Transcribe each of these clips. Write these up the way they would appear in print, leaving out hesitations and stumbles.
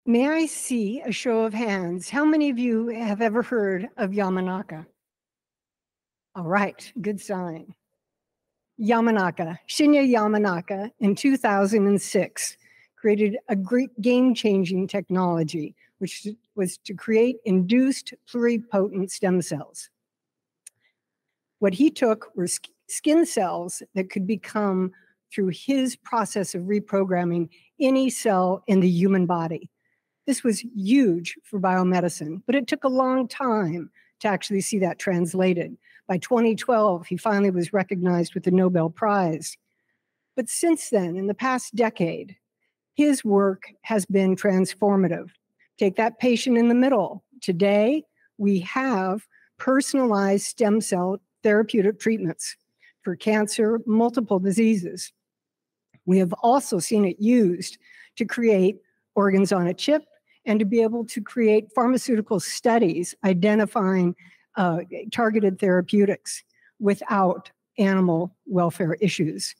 May I see a show of hands? How many of you have ever heard of Yamanaka? All right, good sign. Yamanaka, Shinya Yamanaka, in 2006, created a great game-changing technology, which was to create induced pluripotent stem cells. What he took were skin cells that could become, through his process of reprogramming, any cell in the human body. This was huge for biomedicine, but it took a long time to actually see that translated. By 2012, he finally was recognized with the Nobel Prize. But since then, in the past decade, his work has been transformative. Take that patient in the middle. Today, we have personalized stem cell therapeutic treatments for cancer, multiple diseases. We have also seen it used to create organs on a chip and to be able to create pharmaceutical studies identifying targeted therapeutics without animal welfare issues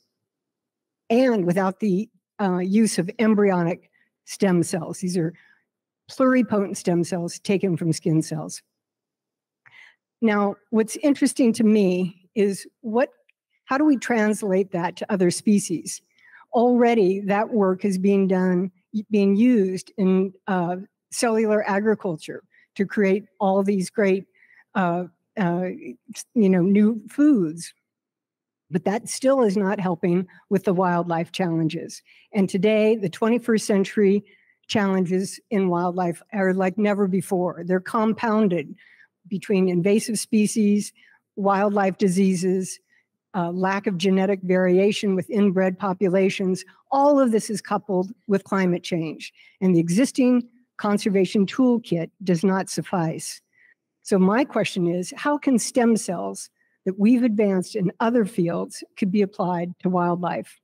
and without the use of embryonic stem cells. These are pluripotent stem cells taken from skin cells. Now, what's interesting to me is how do we translate that to other species? Already, that work is being used in cellular agriculture to create all these great, new foods. But that still is not helping with the wildlife challenges. And today, the 21st century challenges in wildlife are like never before. They're compounded between invasive species, wildlife diseases, lack of genetic variation with inbred populations. All of this is coupled with climate change, and the existing conservation toolkit does not suffice. So my question is, how can stem cells that we've advanced in other fields could be applied to wildlife?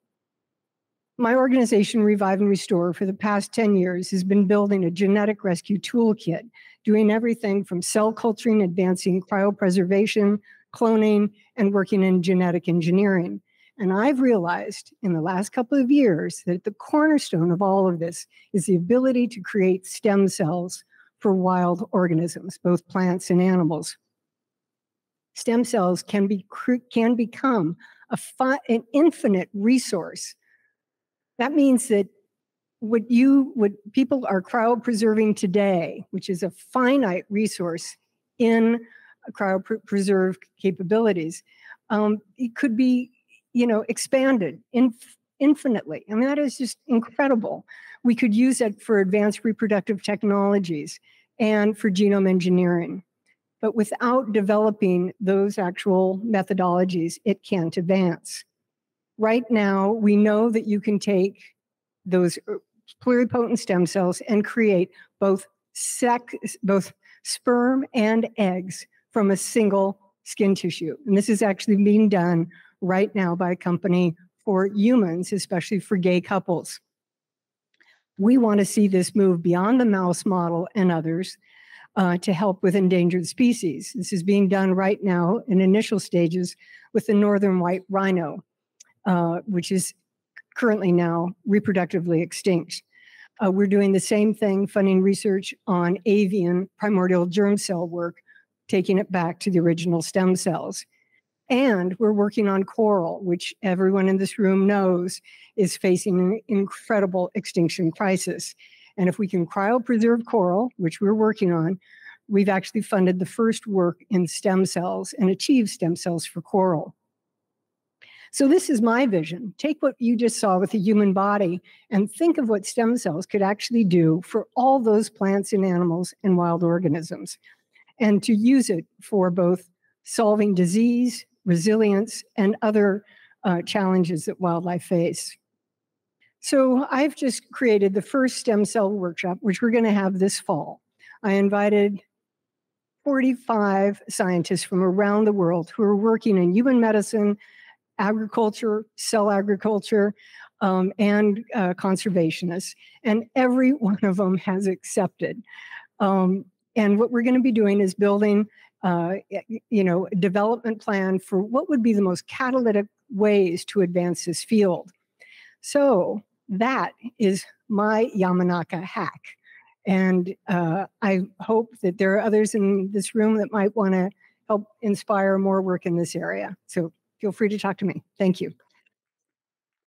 My organization, Revive and Restore, for the past 10 years has been building a genetic rescue toolkit, doing everything from cell culturing, advancing cryopreservation, cloning, and working in genetic engineering. And I've realized in the last couple of years that the cornerstone of all of this is the ability to create stem cells for wild organisms, both plants and animals. Stem cells can become an infinite resource. That means that what people are cryopreserving today, which is a finite resource in cryopreserved capabilities, it could be, expanded infinitely. I mean, that is just incredible. We could use it for advanced reproductive technologies and for genome engineering. But without developing those actual methodologies, it can't advance. Right now, we know that you can take those pluripotent stem cells and create both sperm and eggs from a single skin tissue. And this is actually being done right now by a company for humans, especially for gay couples. We want to see this move beyond the mouse model and others to help with endangered species. This is being done right now in initial stages with the northern white rhino, which is currently now reproductively extinct. We're doing the same thing, funding research on avian primordial germ cell work, taking it back to the original stem cells. And we're working on coral, which everyone in this room knows is facing an incredible extinction crisis. And if we can cryopreserve coral, which we're working on, we've actually funded the first work in stem cells and achieved stem cells for coral. So this is my vision. Take what you just saw with the human body and think of what stem cells could actually do for all those plants and animals and wild organisms, and to use it for both solving disease, resilience, and other challenges that wildlife face. So I've just created the first stem cell workshop, which we're going to have this fall. I invited 45 scientists from around the world who are working in human medicine, agriculture, cell agriculture, and conservationists. And every one of them has accepted. And what we're going to be doing is building a development plan for what would be the most catalytic ways to advance this field. So that is my Yamanaka hack. And I hope that there are others in this room that might want to help inspire more work in this area. So feel free to talk to me. Thank you.